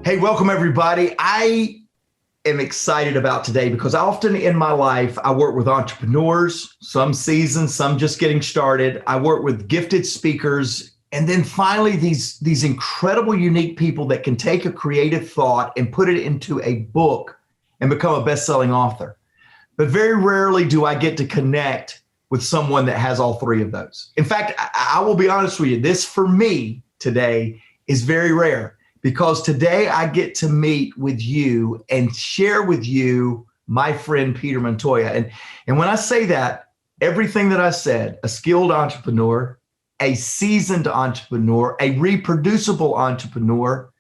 Hey, welcome everybody. I am excited about today because often in my life, I work with entrepreneurs, some seasoned, some just getting started. I work with gifted speakers, and then finally these incredible, unique people that can take a creative thought and put it into a book and become a best-selling author. But very rarely do I get to connect with someone that has all three of those. In fact, I will be honest with you, this for me today is very rare. Because today I get to meet with you and share with you my friend, Peter Montoya. And when I say that, everything that I said, a skilled entrepreneur, a seasoned entrepreneur, a reproducible entrepreneur,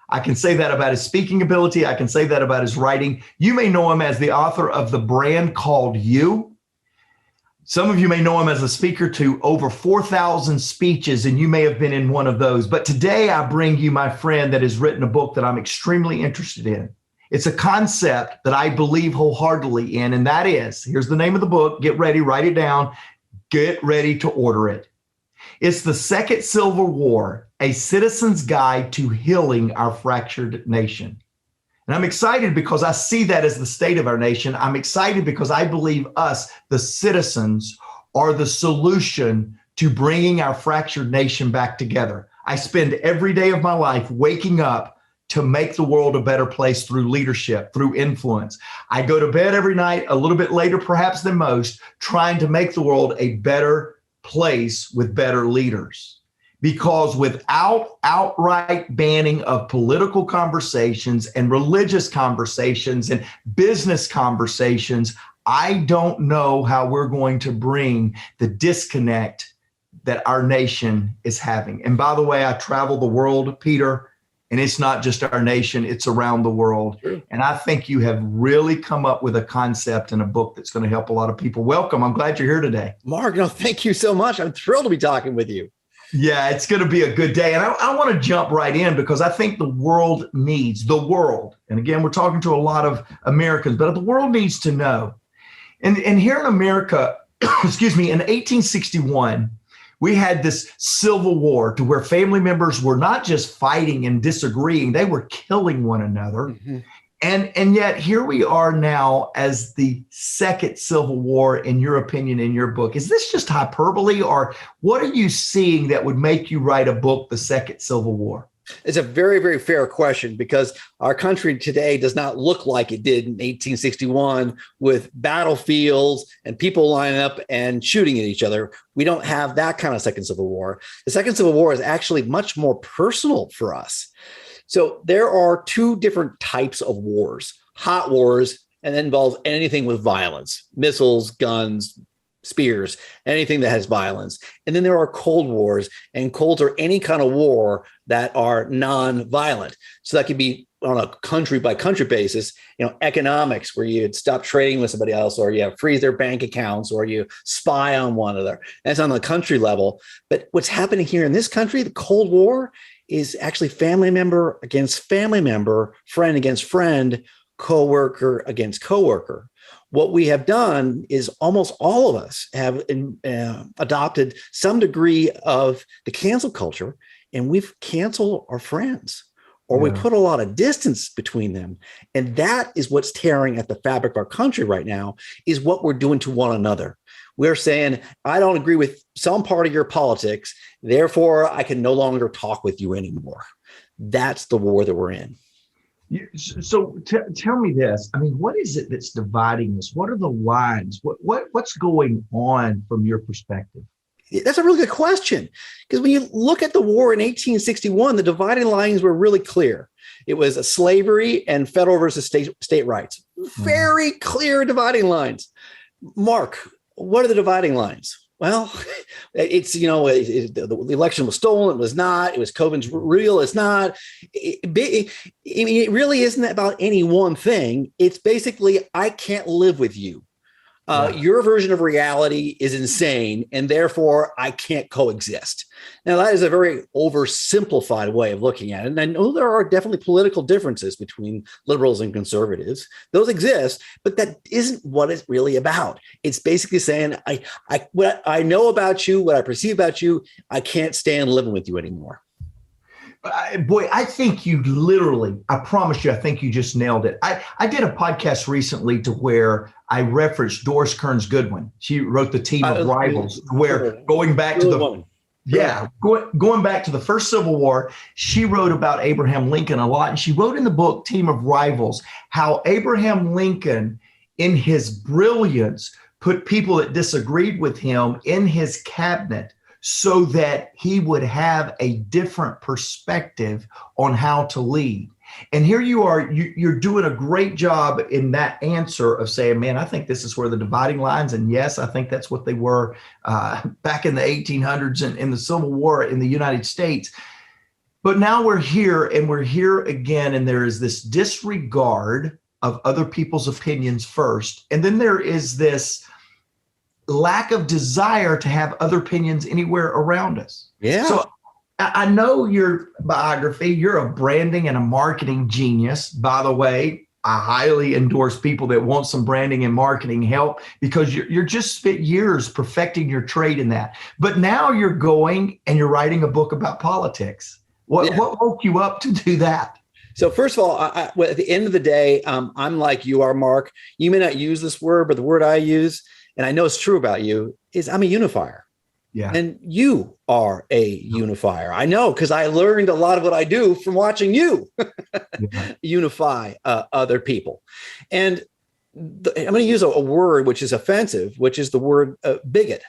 I can say that about his speaking ability. I can say that about his writing. You may know him as the author of the brand called You. Some of you may know him as a speaker to over 4,000 speeches, and you may have been in one of those. But today I bring you my friend that has written a book that I'm extremely interested in. It's a concept that I believe wholeheartedly in, and that is, here's the name of the book. Get ready, write it down. Get ready to order it. It's The Second Civil War, a citizen's guide to healing our fractured nation. And I'm excited because I see that as the state of our nation. I'm excited because I believe us, the citizens, are the solution to bringing our fractured nation back together. I spend every day of my life waking up to make the world a better place through leadership, through influence. I go to bed every night, a little bit later perhaps than most, trying to make the world a better place with better leaders. Because without outright banning of political conversations and religious conversations and business conversations, I don't know how we're going to bring the disconnect that our nation is having. And by the way, I travel the world, Peter, and it's not just our nation, it's around the world. Sure. And I think you have really come up with a concept and a book that's going to help a lot of people. Welcome. I'm glad you're here today. Mark, no, thank you so much. I'm thrilled to be talking with you. Yeah, it's going to be a good day. And I want to jump right in because I think the world needs, and again, we're talking to a lot of Americans, but the world needs to know. And here in America, excuse me, in 1861, we had this civil war to where family members were not just fighting and disagreeing, they were killing one another. Mm-hmm. And yet here we are now as the second civil war, in your opinion, in your book. Is this just hyperbole, or what are you seeing that would make you write a book, The Second Civil War? It's a very, very fair question because our country today does not look like it did in 1861 with battlefields and people lining up and shooting at each other. We don't have that kind of second civil war. The second civil war is actually much more personal for us. So there are two different types of wars: hot wars, and that involves anything with violence, missiles, guns, spears, anything that has violence. And then there are cold wars, and colds are any kind of war that are non-violent. So that could be on a country by country basis, economics, where you stop trading with somebody else, or you freeze their bank accounts, or you spy on one another. That's on the country level. But what's happening here in this country, the Cold War, is actually family member against family member, friend against friend, coworker against coworker. What we have done is almost all of us have adopted some degree of the cancel culture, and we've canceled our friends, or we put a lot of distance between them. And that is what's tearing at the fabric of our country right now, is what we're doing to one another. We're saying, I don't agree with some part of your politics, therefore I can no longer talk with you anymore. That's the war that we're in. So tell me this. I mean, what is it that's dividing us? What are the lines? What's going on from your perspective? That's a really good question, because when you look at the war in 1861, the dividing lines were really clear. It was a slavery and federal versus state rights. Very clear dividing lines. Mark, what are the dividing lines? Well, it's, the election was stolen. It was not. It was COVID's real. It's not. It really isn't about any one thing. It's basically, I can't live with you. Your version of reality is insane, and therefore I can't coexist. Now, that is a very oversimplified way of looking at it. And I know there are definitely political differences between liberals and conservatives. Those exist, but that isn't what it's really about. It's basically saying, what I know about you, what I perceive about you, I can't stand living with you anymore. Boy, I think you literally, I promise you, I think you just nailed it. I did a podcast recently to where I referenced Doris Kearns Goodwin. She wrote The Team of Rivals, where going back to the going back to the first Civil War, she wrote about Abraham Lincoln a lot. And she wrote in the book Team of Rivals how Abraham Lincoln, in his brilliance, put people that disagreed with him in his cabinet so that he would have a different perspective on how to lead. And here you are, you're doing a great job in that answer of saying, man, I think this is where the dividing lines. And yes, I think that's what they were back in the 1800s and in the Civil War in the United States. But now we're here again, and there is this disregard of other people's opinions first. And then there is this lack of desire to have other opinions anywhere around us. Yeah. So I know your biography, you're a branding and a marketing genius. By the way, I highly endorse people that want some branding and marketing help because you're just spent years perfecting your trade in that. But now you're going and you're writing a book about politics. What woke you up to do that? So first of all, at the end of the day, I'm like you are, Mark. You may not use this word, but the word I use, and I know it's true about you, is I'm a unifier. Yeah. And you are a unifier. I know because I learned a lot of what I do from watching you unify other people. And I'm going to use a word which is offensive, which is the word bigot.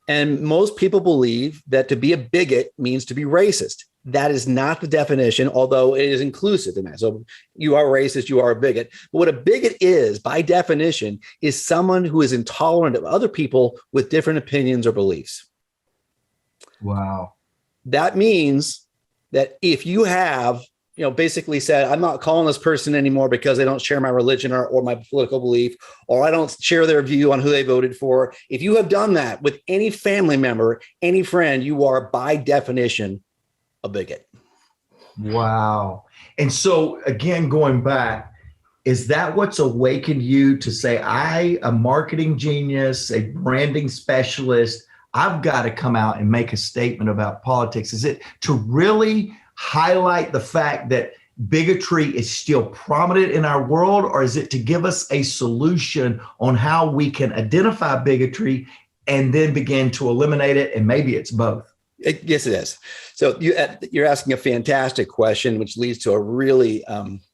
And most people believe that to be a bigot means to be racist. That is not the definition, although it is inclusive in that. So you are racist, you are a bigot. But what a bigot is, by definition, is someone who is intolerant of other people with different opinions or beliefs. Wow. That means that if you have, basically said, I'm not calling this person anymore because they don't share my religion or my political belief, or I don't share their view on who they voted for. If you have done that with any family member, any friend, you are by definition a bigot. Wow. And so again, going back, is that what's awakened you to say, a marketing genius, a branding specialist, I've got to come out and make a statement about politics? Is it to really highlight the fact that bigotry is still prominent in our world, or is it to give us a solution on how we can identify bigotry and then begin to eliminate it? And maybe it's both. Yes, it is. So you're asking a fantastic question, which leads to a really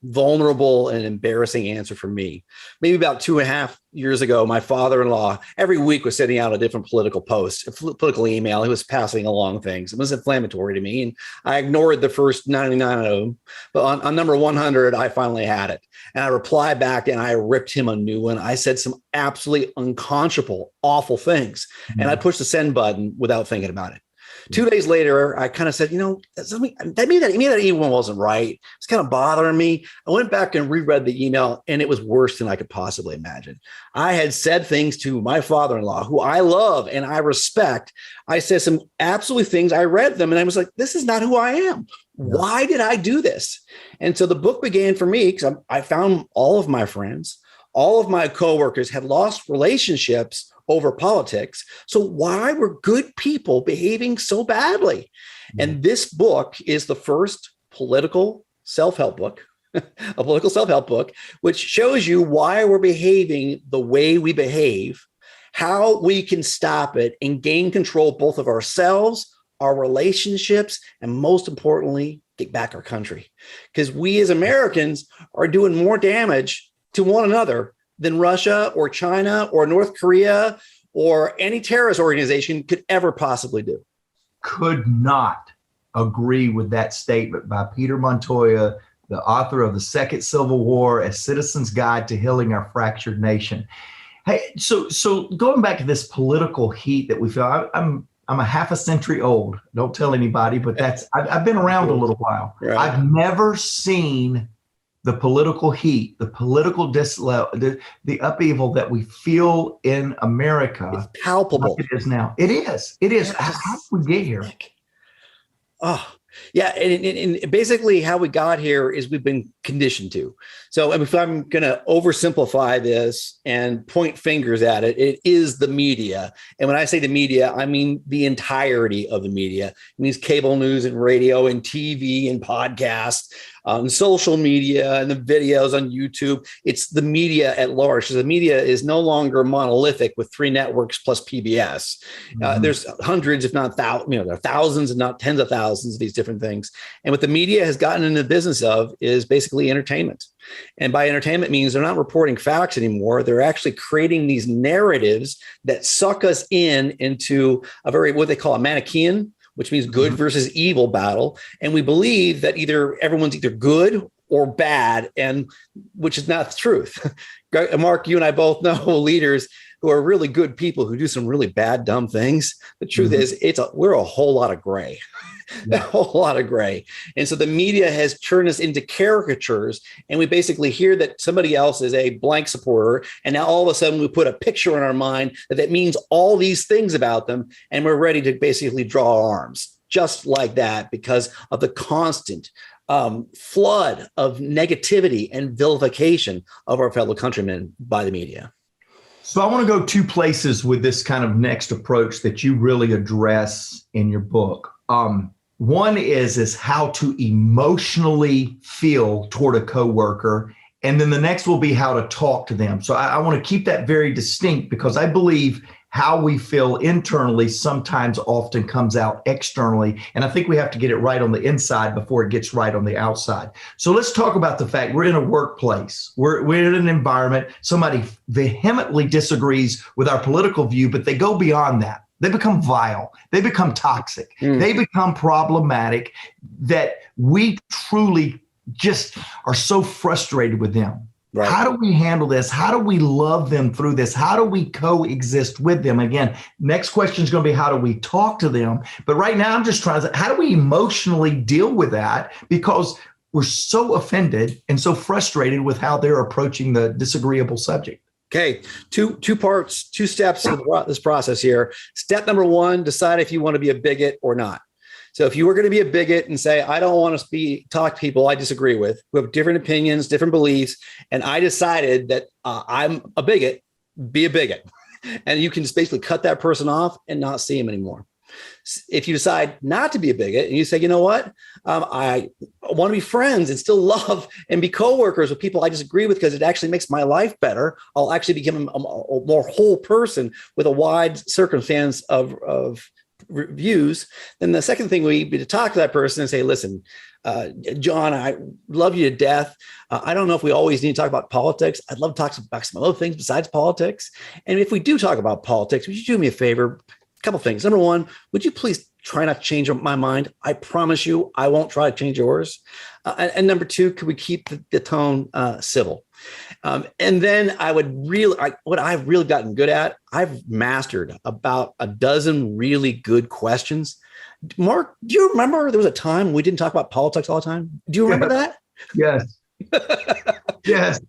vulnerable and embarrassing answer for me. Maybe about 2.5 years ago, my father-in-law every week was sending out a different political post, a political email. He was passing along things. It was inflammatory to me, and I ignored the first 99 of them. But on number 100, I finally had it. And I replied back and I ripped him a new one. I said some absolutely unconscionable, awful things. Mm-hmm. And I pushed the send button without thinking about it. 2 days later, I kind of said, that email wasn't right. It's kind of bothering me. I went back and reread the email, and it was worse than I could possibly imagine. I had said things to my father-in-law, who I love and I respect. I said some absolutely things. I read them, and I was like, this is not who I am. Why did I do this? And so the book began for me because I found all of my friends, all of my coworkers had lost relationships over politics. So why were good people behaving so badly? And this book is the first political self-help book, a political self-help book, which shows you why we're behaving the way we behave, how we can stop it and gain control both of ourselves, our relationships, and most importantly, get back our country. Because we as Americans are doing more damage to one another than Russia or China or North Korea or any terrorist organization could ever possibly do. Could not agree with that statement by Peter Montoya, the author of The Second Civil War, A Citizen's Guide to Healing Our Fractured Nation. Hey, so going back to this political heat that we feel, I'm a half a century old. Don't tell anybody, but I've been around a little while. Right. I've never seen the political heat, the political the upheaval that we feel in America. It's palpable. Like it is now. It is. Yes. How did we get here? Oh, yeah. And basically how we got here is we've been conditioned to. So if I'm going to oversimplify this and point fingers at it, it is the media. And when I say the media, I mean the entirety of the media. It means cable news and radio and TV and podcasts, social media and the videos on YouTube. It's the media at large. So the media is no longer monolithic with 3 networks plus PBS. There's hundreds, if not thousands, there are thousands and not tens of thousands of these different things. And what the media has gotten into the business of is basically entertainment. And by entertainment means they're not reporting facts anymore. They're actually creating these narratives that suck us into a very, what they call a Manichaean, which means good versus evil battle. And we believe that everyone's either good or bad, and which is not the truth. Mark, you and I both know leaders who are really good people who do some really bad, dumb things. The truth is we're a whole lot of gray. A whole lot of gray. And so the media has turned us into caricatures, and we basically hear that somebody else is a blank supporter. And now all of a sudden we put a picture in our mind that means all these things about them. And we're ready to basically draw our arms just like that because of the constant flood of negativity and vilification of our fellow countrymen by the media. So I want to go 2 places with this kind of next approach that you really address in your book. One is how to emotionally feel toward a coworker. And then the next will be how to talk to them. So I want to keep that very distinct because I believe how we feel internally sometimes often comes out externally. And I think we have to get it right on the inside before it gets right on the outside. So let's talk about the fact we're in a workplace. We're in an environment. Somebody vehemently disagrees with our political view, but they go beyond that. They become vile. They become toxic. They become problematic that we truly just are so frustrated with them. Right. How do we handle this? How do we love them through this? How do we coexist with them? Again, next question is going to be how do we talk to them? But right now I'm just trying to say, how do we emotionally deal with that? Because we're so offended and so frustrated with how they're approaching the disagreeable subject. Okay, two parts, 2 steps in this process here. Step number 1, decide if you want to be a bigot or not. So if you were going to be a bigot and say, I don't want to talk to people I disagree with, who have different opinions, different beliefs, and I decided that I'm a bigot, be a bigot. And you can just basically cut that person off and not see him anymore. If you decide not to be a bigot and you say, you know what, I want to be friends and still love and be coworkers with people I disagree with because it actually makes my life better. I'll actually become a more whole person with a wide circumstance of views. Then the second thing would be to talk to that person and say, listen, John, I love you to death. I don't know if we always need to talk about politics. I'd love to talk about some other things besides politics. And if we do talk about politics, would you do me a favor? Couple things. Number 1, would you please try not to change my mind? I promise you, I won't try to change yours. And number 2, could we keep the tone civil? And then what I've really gotten good at, I've mastered about a dozen really good questions. Mark, do you remember there was a time we didn't talk about politics all the time? Do you remember that? Yes. Yes.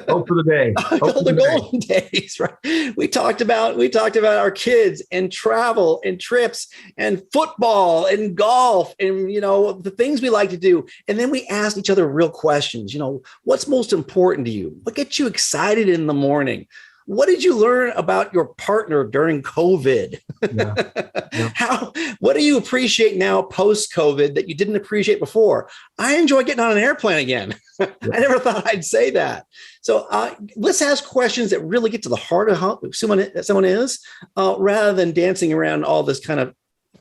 Hope for the day. The golden days, right? We talked about our kids and travel and trips and football and golf and the things we like to do. And then we asked each other real questions. What's most important to you? What gets you excited in the morning? What did you learn about your partner during COVID? Yeah. What do you appreciate now post-COVID that you didn't appreciate before? I enjoy getting on an airplane again. I never thought I'd say that. So let's ask questions that really get to the heart of how someone is, rather than dancing around all this kind of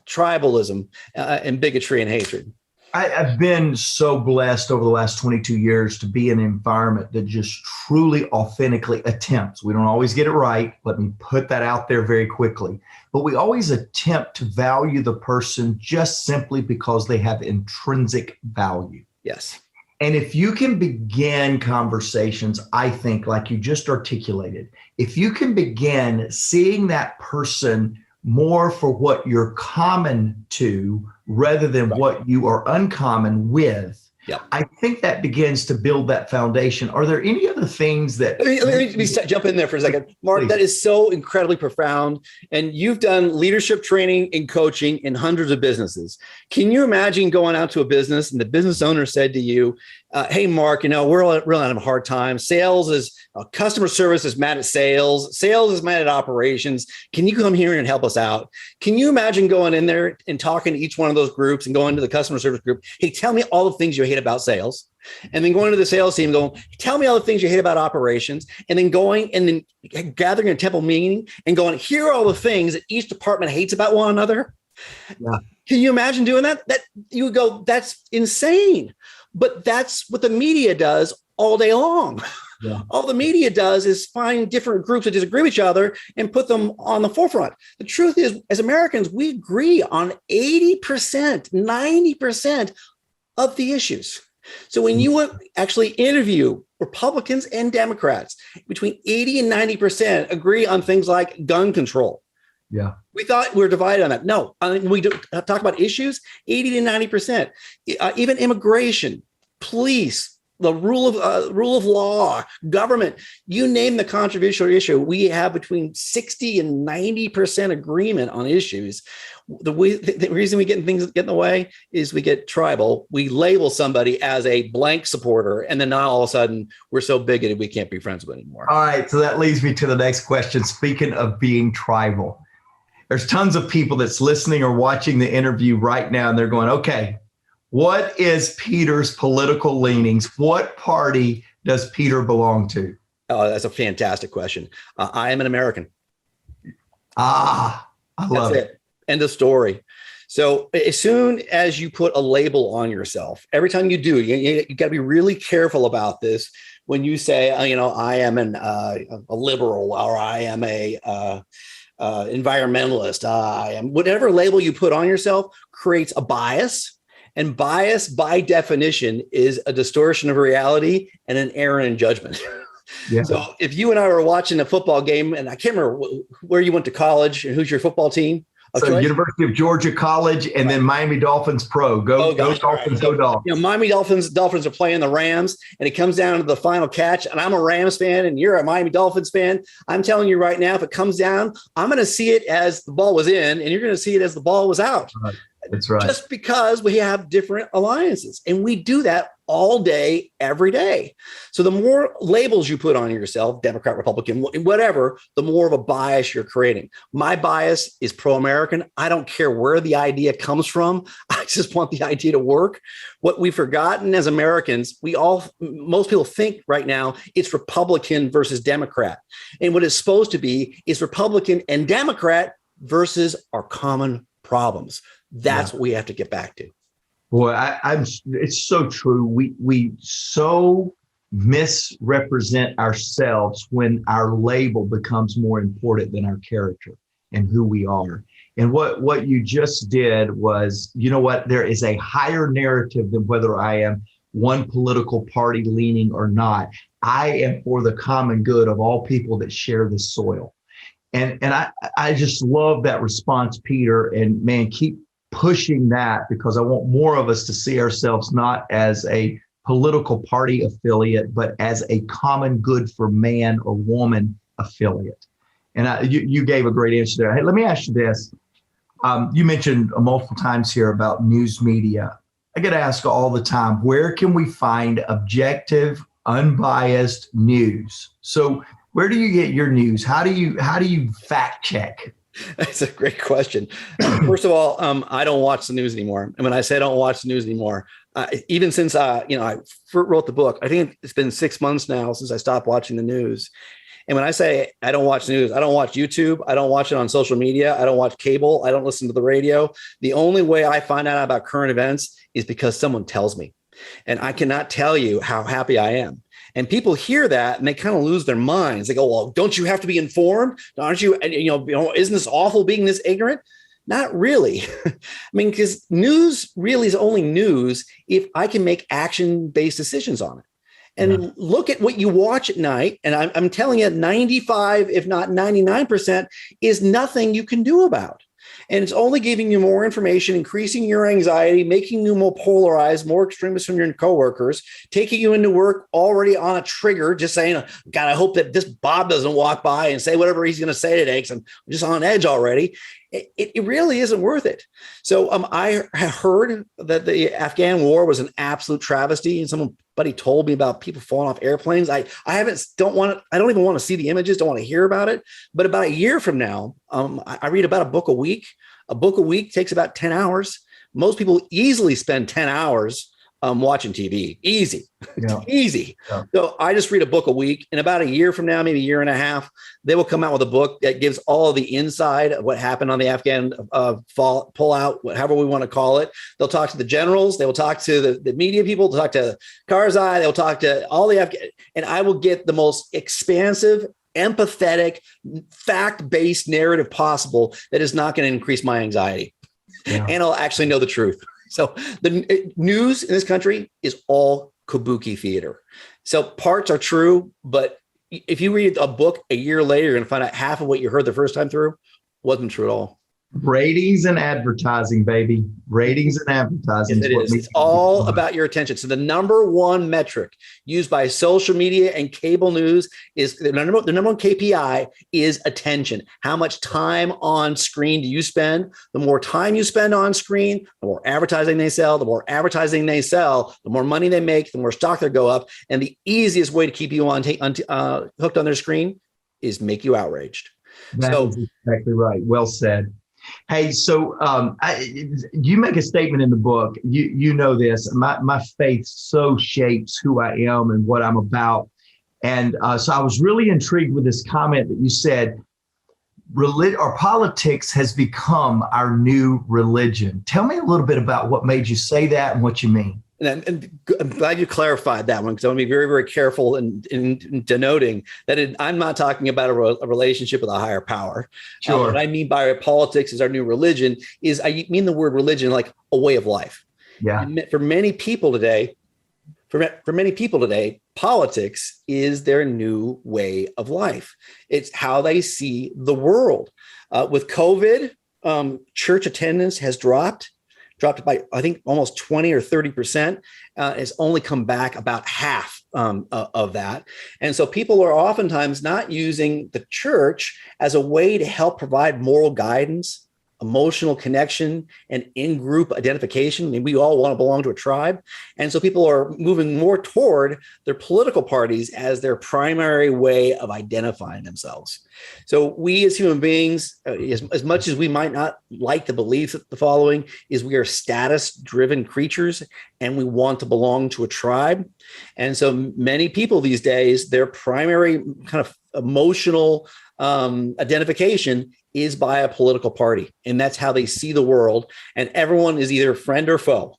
tribalism and bigotry and hatred. I've been so blessed over the last 22 years to be in an environment that just truly authentically attempts. We don't always get it right. Let me put that out there very quickly. But we always attempt to value the person just simply because they have intrinsic value. Yes. And if you can begin conversations, I think, like you just articulated, if you can begin seeing that person more for what you're common to rather than what you are uncommon with, Yeah. I think that begins to build that foundation. Are there any other things that... Let me jump in there for a second. Mark, please. That is so incredibly profound. And you've done leadership training and coaching in hundreds of businesses. Can you imagine going out to a business and the business owner said to you, hey, Mark, we're really having a hard time. Customer service is mad at sales. Sales is mad at operations. Can you come here and help us out? Can you imagine going in there and talking to each one of those groups and going to the customer service group? Hey, tell me all the things you hate about sales. And then going to the sales team, going, tell me all the things you hate about operations. And then going and then gathering a temple meeting and going, here are all the things that each department hates about one another. Yeah. Can you imagine doing that? That you would go, that's insane. But that's what the media does all day long. Yeah. All the media does is find different groups that disagree with each other and put them on the forefront. The truth is, as Americans, we agree on 80%, 90% of the issues. So when you actually interview Republicans and Democrats, between 80 and 90% agree on things like gun control. Yeah. We thought we were divided on that. No, we talk about issues, 80 to 90%. Even immigration, police, the rule of law, government, you name the controversial issue, we have between 60 and 90% agreement on issues. The reason we get in the way is we get tribal. We label somebody as a blank supporter, and then now all of a sudden we're so bigoted we can't be friends with anymore. All right, so that leads me to the next question. Speaking of being tribal, there's tons of people that's listening or watching the interview right now, and they're going, okay, what is Peter's political leanings? What party does Peter belong to? Oh, that's a fantastic question. I am an American. I love it. End of story. So as soon as you put a label on yourself, every time you do, you got to be really careful about this. When you say, I am a liberal, or I am a environmentalist, I am, whatever label you put on yourself creates a bias. And bias, by definition, is a distortion of reality and an error in judgment. Yeah. So if you and I were watching a football game, and I can't remember where you went to college and who's your football team? So University of Georgia College, and then Miami Dolphins Pro. Go Dolphins, right. Go Dolphins. Miami Dolphins are playing the Rams, and it comes down to the final catch, and I'm a Rams fan, and you're a Miami Dolphins fan. I'm telling you right now, if it comes down, I'm going to see it as the ball was in, and you're going to see it as the ball was out. Right. That's right. Just because we have different alliances, and we do that all day, every day. So the more labels you put on yourself, Democrat, Republican, whatever, the more of a bias you're creating. My bias is pro-American. I don't care where the idea comes from. I just want the idea to work. What we've forgotten as Americans, most people think right now it's Republican versus Democrat. And what it's supposed to be is Republican and Democrat versus our common problems. That's what we have to get back to. Boy, it's so true. We so misrepresent ourselves when our label becomes more important than our character and who we are. And what you just did was, you know what, there is a higher narrative than whether I am one political party leaning or not. I am for the common good of all people that share this soil. And I just love that response, Peter. And man, keep pushing that, because I want more of us to see ourselves not as a political party affiliate, but as a common good for man or woman affiliate. And you gave a great answer there. Hey, let me ask you this. You mentioned multiple times here about news media. I get asked all the time, where can we find objective, unbiased news? So where do you get your news? How do you fact check? That's a great question. First of all, I don't watch the news anymore. And when I say I don't watch the news anymore, even since I wrote the book, I think it's been 6 months now since I stopped watching the news. And when I say I don't watch news, I don't watch YouTube. I don't watch it on social media. I don't watch cable. I don't listen to the radio. The only way I find out about current events is because someone tells me. And I cannot tell you how happy I am. And people hear that and they kind of lose their minds. They go, well, don't you have to be informed? Aren't you, isn't this awful being this ignorant? Not really. I mean, because news really is only news if I can make action-based decisions on it. And look at what you watch at night. And I'm telling you, 95, if not 99%, is nothing you can do about. And it's only giving you more information, increasing your anxiety, making you more polarized, more extremist from your coworkers, taking you into work already on a trigger, just saying, God, I hope that this Bob doesn't walk by and say whatever he's going to say today because I'm just on edge already. It really isn't worth it. So I heard that the Afghan war was an absolute travesty, and somebody told me about people falling off airplanes. I don't even want to see the images, don't want to hear about it. But about a year from now, I read about a book a week. A book a week takes about 10 hours. Most people easily spend 10 hours watching TV. Easy. Yeah. Easy. Yeah. So I just read a book a week. And about a year from now, maybe a year and a half, they will come out with a book that gives all of the inside of what happened on the Afghan pullout, whatever we want to call it. They'll talk to the generals. They will talk to the media people. They'll talk to Karzai. They'll talk to all the Afghan. And I will get the most expansive, empathetic, fact-based narrative possible that is not going to increase my anxiety. Yeah. And I'll actually know the truth. So the news in this country is all kabuki theater. So parts are true, but if you read a book a year later, you're going to find out half of what you heard the first time through wasn't true at all. Ratings and advertising, baby. Ratings and advertising. Yes, it is. It's all about your attention. So the number one metric used by social media and cable news is the number one KPI is attention. How much time on screen do you spend? The more time you spend on screen, the more advertising they sell. The more advertising they sell, the more money they make, the more stock they go up. And the easiest way to keep you hooked on their screen is make you outraged. That's exactly right. Well said. Hey, so you make a statement in the book. You know this. My faith so shapes who I am and what I'm about. And so I was really intrigued with this comment that you said, politics has become our new religion. Tell me a little bit about what made you say that and what you mean. And I'm glad you clarified that one, because I want to be very, very careful in denoting that I'm not talking about a relationship with a higher power. Sure. What I mean by politics is our new religion is I mean the word religion like a way of life. Yeah. And for many people today, politics is their new way of life. It's how they see the world. With COVID, church attendance has dropped by, I think, almost 20 or 30%. Has only come back about half of that. And so people are oftentimes not using the church as a way to help provide moral guidance, emotional connection, and in-group identification. I mean, we all want to belong to a tribe. And so people are moving more toward their political parties as their primary way of identifying themselves. So we as human beings, as much as we might not like the belief that the following is, we are status-driven creatures and we want to belong to a tribe. And so many people these days, their primary kind of emotional identification is by a political party. And that's how they see the world. And everyone is either friend or foe.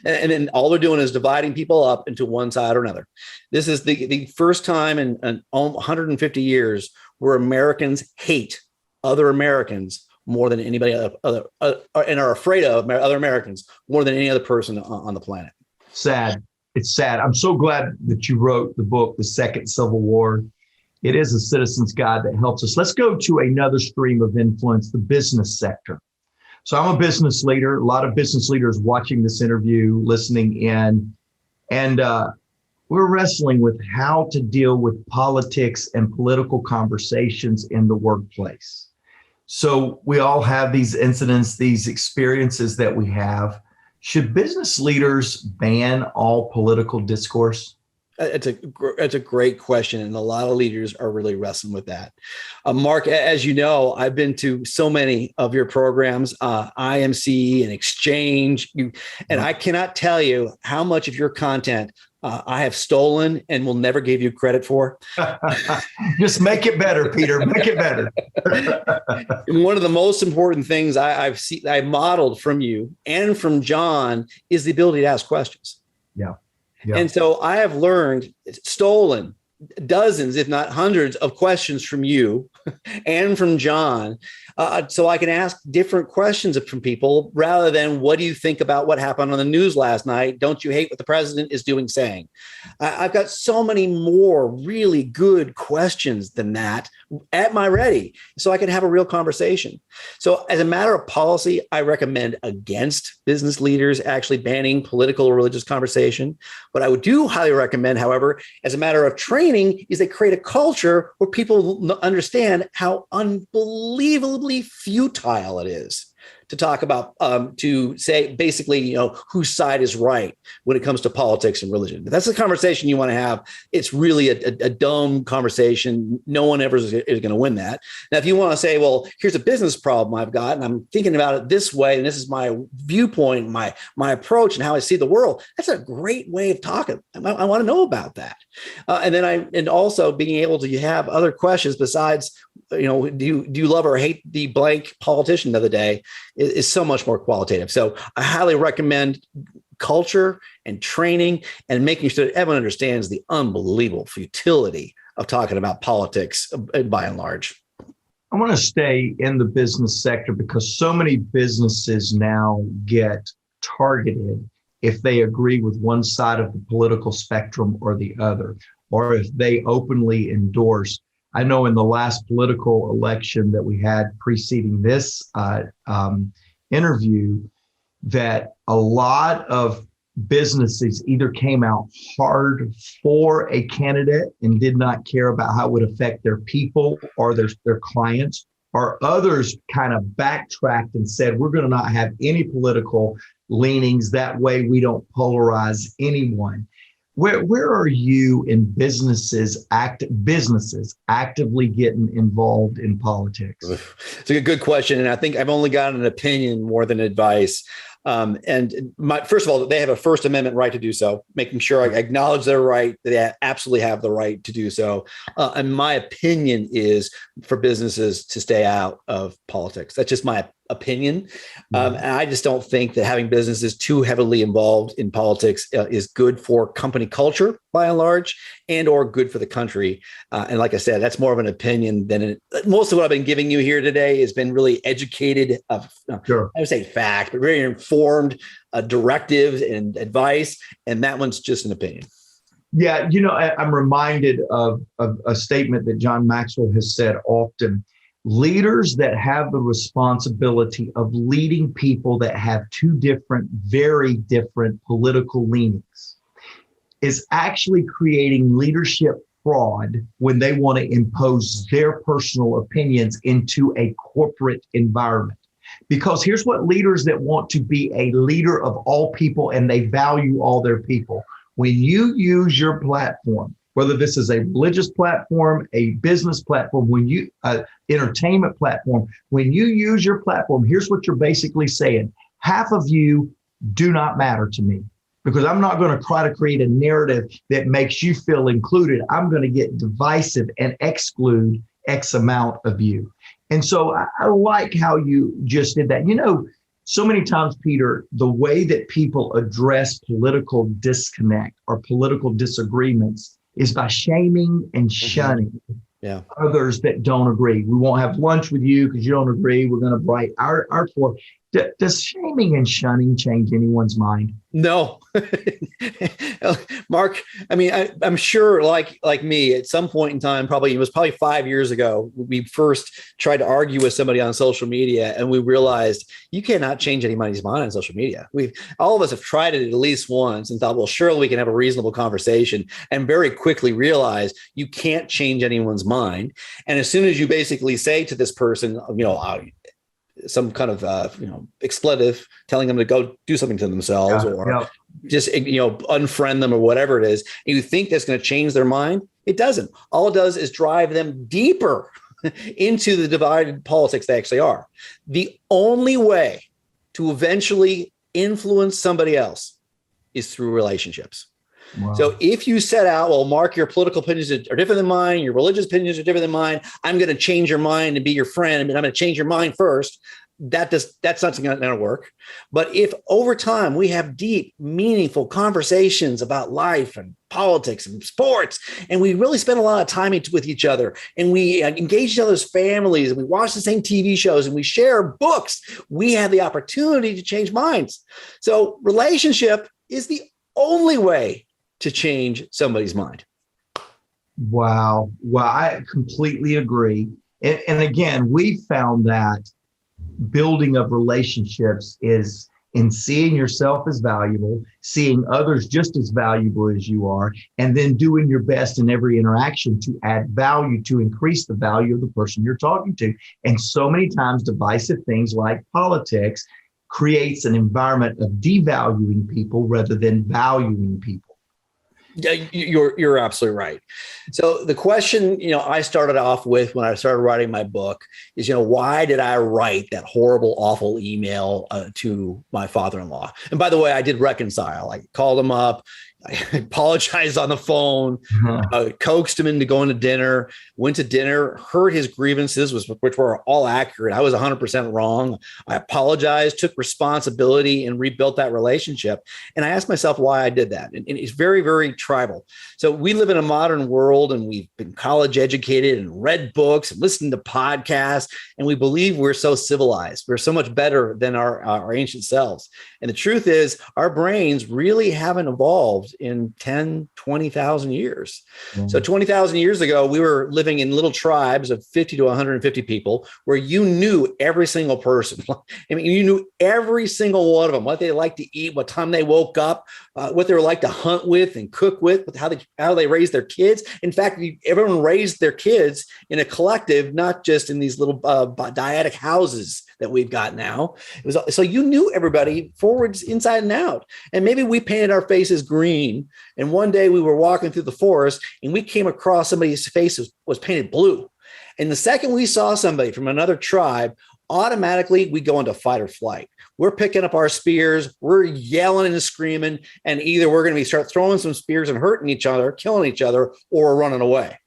And then all they're doing is dividing people up into one side or another. This is the first time in 150 years where Americans hate other Americans more than anybody other and are afraid of other Americans more than any other person on the planet. Sad. It's sad. I'm so glad that you wrote the book, The Second Civil War. It is a citizen's guide that helps us. Let's go to another stream of influence, the business sector. So I'm a business leader. A lot of business leaders watching this interview, listening in, and we're wrestling with how to deal with politics and political conversations in the workplace. So we all have these incidents, these experiences that we have. Should business leaders ban all political discourse? It's a great question, and a lot of leaders are really wrestling with that. Mark, as you know, I've been to so many of your programs, IMC and Exchange, and I cannot tell you how much of your content I have stolen and will never give you credit for. Just make it better, Peter. Make it better. One of the most important things I modeled from you and from John is the ability to ask questions. Yeah. Yeah. And so I have learned stolen, dozens, if not hundreds, of questions from you and from John, so I can ask different questions from people rather than what do you think about what happened on the news last night? Don't you hate what the president is doing, saying? I've got so many more really good questions than that at my ready, so I can have a real conversation. So as a matter of policy, I recommend against business leaders actually banning political or religious conversation. What I would do highly recommend, however, as a matter of training, is they create a culture where people understand how unbelievably futile it is to talk about, to say basically, whose side is right when it comes to politics and religion. If that's the conversation you want to have, it's really a dumb conversation. No one ever is going to win that. Now, if you want to say, well, here's a business problem I've got, and I'm thinking about it this way, and this is my viewpoint, my approach, and how I see the world, that's a great way of talking. I want to know about that. And also being able to have other questions besides, do you love or hate the blank politician the other day is so much more qualitative. So I highly recommend culture and training and making sure that everyone understands the unbelievable futility of talking about politics by and large. I want to stay in the business sector because so many businesses now get targeted if they agree with one side of the political spectrum or the other, or if they openly endorse. I know in the last political election that we had preceding this interview, that a lot of businesses either came out hard for a candidate and did not care about how it would affect their people or their clients, or others kind of backtracked and said, we're going to not have any political leanings. That way we don't polarize anyone. Where are you in businesses actively getting involved in politics? It's a good question. And I think I've only got an opinion more than advice. First of all, they have a First Amendment right to do so, making sure I acknowledge their right. They absolutely have the right to do so. And my opinion is for businesses to stay out of politics. That's just my opinion. And I just don't think that having businesses too heavily involved in politics is good for company culture by and large, and or good for the country. And like I said, that's more of an opinion than most of what I've been giving you here today has been really educated, Sure. I would say fact, but very informed directives and advice. And that one's just an opinion. Yeah. I'm reminded of a statement that John Maxwell has said often. Leaders that have the responsibility of leading people that have very different political leanings is actually creating leadership fraud when they want to impose their personal opinions into a corporate environment. Because here's what leaders that want to be a leader of all people and they value all their people. When you use your platform, whether this is a religious platform, a business platform, entertainment platform, when you use your platform, here's what you're basically saying. Half of you do not matter to me because I'm not going to try to create a narrative that makes you feel included. I'm going to get divisive and exclude X amount of you. And so I like how you just did that. So many times, Peter, the way that people address political disconnect or political disagreements is by shaming and shunning others that don't agree. We won't have lunch with you because you don't agree. We're going to write our floor. Does shaming and shunning change anyone's mind? No. Mark, I mean, I'm sure like me at some point in time, it was probably 5 years ago, we first tried to argue with somebody on social media and we realized you cannot change anybody's mind on social media. All of us have tried it at least once and thought, well, surely we can have a reasonable conversation, and very quickly realized you can't change anyone's mind. And as soon as you basically say to this person, some kind of expletive, telling them to go do something to themselves, just unfriend them or whatever it is, and you think that's going to change their mind, it doesn't. All it does is drive them deeper into the divided politics they actually are. The only way to eventually influence somebody else is through relationships. Wow. So if you set out, well, Mark, your political opinions are different than mine, your religious opinions are different than mine, I'm going to change your mind and be your friend, and I'm going to change your mind first. that's not going to work. But if over time we have deep, meaningful conversations about life and politics and sports, and we really spend a lot of time with each other, and we engage each other's families, and we watch the same TV shows, and we share books, we have the opportunity to change minds. So relationship is the only way to change somebody's mind. Wow. Well, I completely agree. And again, we found that building of relationships is in seeing yourself as valuable, seeing others just as valuable as you are, and then doing your best in every interaction to add value, to increase the value of the person you're talking to. And so many times divisive things like politics creates an environment of devaluing people rather than valuing people. Yeah, you're absolutely right. So the question, I started off with when I started writing my book is, why did I write that horrible, awful email to my father-in-law? And by the way, I did reconcile. I called him up. I apologized on the phone, coaxed him into going to dinner, went to dinner, heard his grievances, which were all accurate. I was 100% wrong. I apologized, took responsibility, and rebuilt that relationship. And I asked myself why I did that. And it's very, very tribal. So we live in a modern world, and we've been college educated and read books and listened to podcasts, and we believe we're so civilized. We're so much better than our ancient selves. And the truth is, our brains really haven't evolved in 10, 20,000 years. Mm-hmm. So 20,000 years ago, we were living in little tribes of 50 to 150 people where you knew every single person. I mean, you knew every single one of them, what they like to eat, what time they woke up, what they were like to hunt with and cook with, how they raised their kids. In fact, everyone raised their kids in a collective, not just in these little dyadic houses that we've got now. So you knew everybody forwards, inside and out. And maybe we painted our faces green. And one day we were walking through the forest and we came across somebody's face was painted blue. And the second we saw somebody from another tribe, automatically we go into fight or flight. We're picking up our spears, we're yelling and screaming, and either we're going to start throwing some spears and hurting each other, killing each other, or we're running away.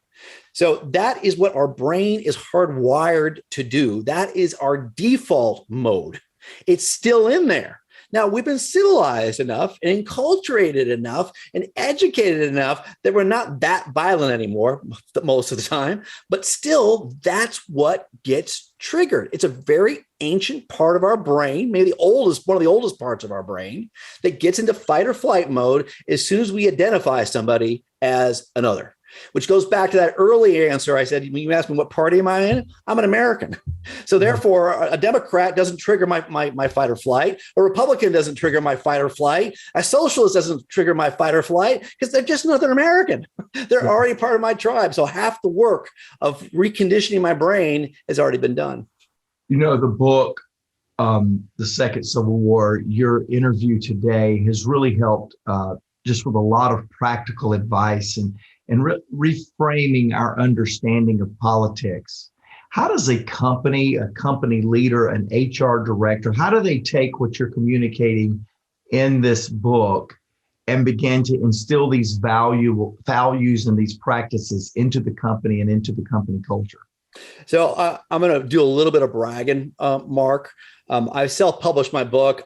So that is what our brain is hardwired to do. That is our default mode. It's still in there. Now, we've been civilized enough and enculturated enough and educated enough that we're not that violent anymore most of the time, but still, that's what gets triggered. It's a very ancient part of our brain, maybe one of the oldest parts of our brain, that gets into fight or flight mode as soon as we identify somebody as another. Which goes back to that early answer. I said, when you asked me what party am I in, I'm an American. So therefore, a Democrat doesn't trigger my fight or flight. A Republican doesn't trigger my fight or flight. A socialist doesn't trigger my fight or flight because they're just another American. They're already part of my tribe. So half the work of reconditioning my brain has already been done. The book, The Second Civil War, your interview today has really helped just with a lot of practical advice and reframing our understanding of politics. How does a company leader, an HR director, how do they take what you're communicating in this book and begin to instill these values and these practices into the company and into the company culture? So I'm going to do a little bit of bragging, Mark. I self-published my book.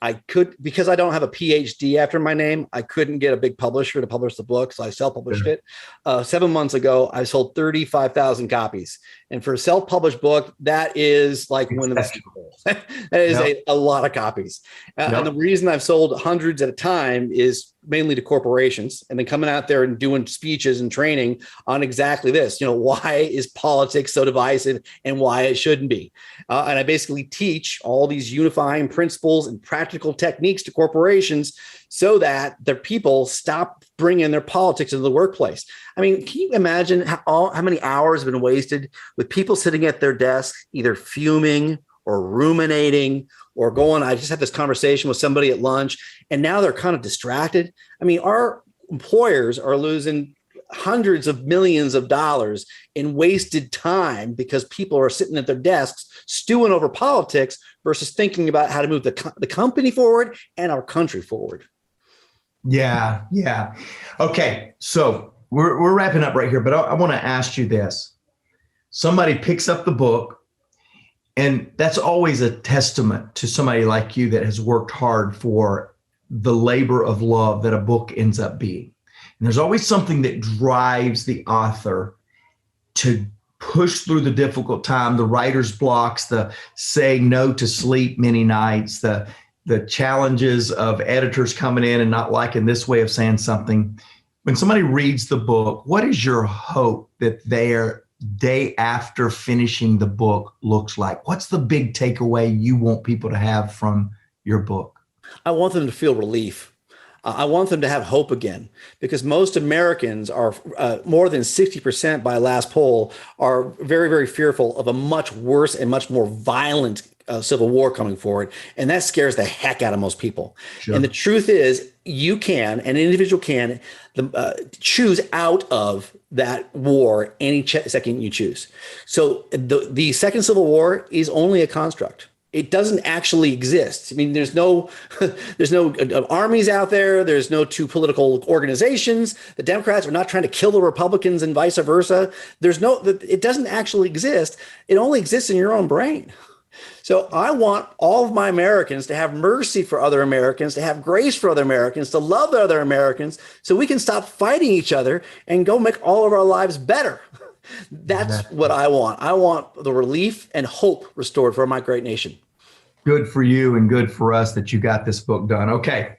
Because I don't have a PhD after my name, I couldn't get a big publisher to publish the book. So I self-published it. 7 months ago, I sold 35,000 copies. And for a self-published book, that is like winning the Super Bowl. That is a lot of copies. And the reason I've sold hundreds at a time is mainly to corporations, and then coming out there and doing speeches and training on exactly this, why is politics so divisive and why it shouldn't be. And I basically teach all these unifying principles and practical techniques to corporations so that their people stop bringing their politics into the workplace. I mean, can you imagine how many hours have been wasted with people sitting at their desk, either fuming or ruminating or going, I just had this conversation with somebody at lunch, and now they're kind of distracted. I mean, our employers are losing hundreds of millions of dollars in wasted time because people are sitting at their desks stewing over politics versus thinking about how to move the company forward and our country forward. Yeah. Okay, so we're wrapping up right here, but I want to ask you this. Somebody picks up the book And that's always a testament to somebody like you that has worked hard for the labor of love that a book ends up being. And there's always something that drives the author to push through the difficult time, the writer's blocks, the saying no to sleep many nights, the challenges of editors coming in and not liking this way of saying something. When somebody reads the book, what is your hope that their day after finishing the book looks like? What's the big takeaway you want people to have from your book? I want them to feel relief. I want them to have hope again, because most Americans are more than 60% by last poll are very, very fearful of a much worse and much more violent civil war coming forward. And that scares the heck out of most people. Sure. And the truth is, you can, an individual can choose out of that war any second you choose. So the second Civil War is only a construct. It doesn't actually exist. I mean, there's no armies out there. There's no two political organizations. The Democrats are not trying to kill the Republicans and vice versa. It doesn't actually exist. It only exists in your own brain. So I want all of my Americans to have mercy for other Americans, to have grace for other Americans, to love other Americans, so we can stop fighting each other and go make all of our lives better. That's what I want. I want the relief and hope restored for my great nation. Good for you and good for us that you got this book done. Okay.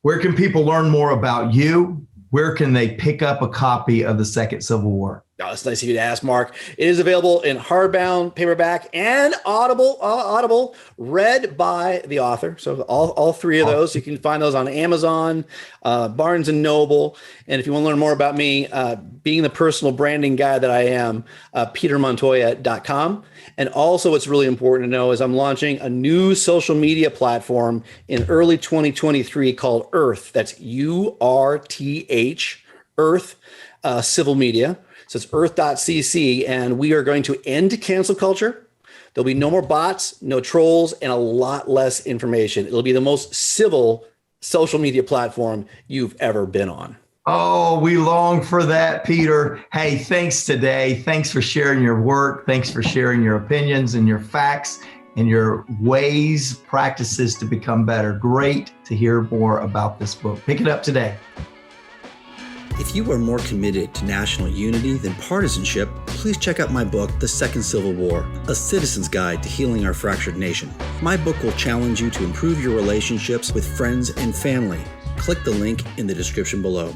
Where can people learn more about you? Where can they pick up a copy of The Second Civil War? Oh, it's nice of you to ask, Mark. It is available in hardbound, paperback, and Audible, read by the author. So all three of those. You can find those on Amazon, Barnes & Noble. And if you want to learn more about me, being the personal branding guy that I am, petermontoya.com. And also what's really important to know is I'm launching a new social media platform in early 2023 called Earth. That's URTH, Earth Civil Media. So it's earth.cc, and we are going to end cancel culture. There'll be no more bots, no trolls, and a lot less information. It'll be the most civil social media platform you've ever been on. Oh, we long for that, Peter. Hey, thanks today. Thanks for sharing your work. Thanks for sharing your opinions and your facts and your ways, practices to become better. Great to hear more about this book. Pick it up today. If you are more committed to national unity than partisanship, please check out my book, The Second Civil War, A Citizen's Guide to Healing Our Fractured Nation. My book will challenge you to improve your relationships with friends and family. Click the link in the description below.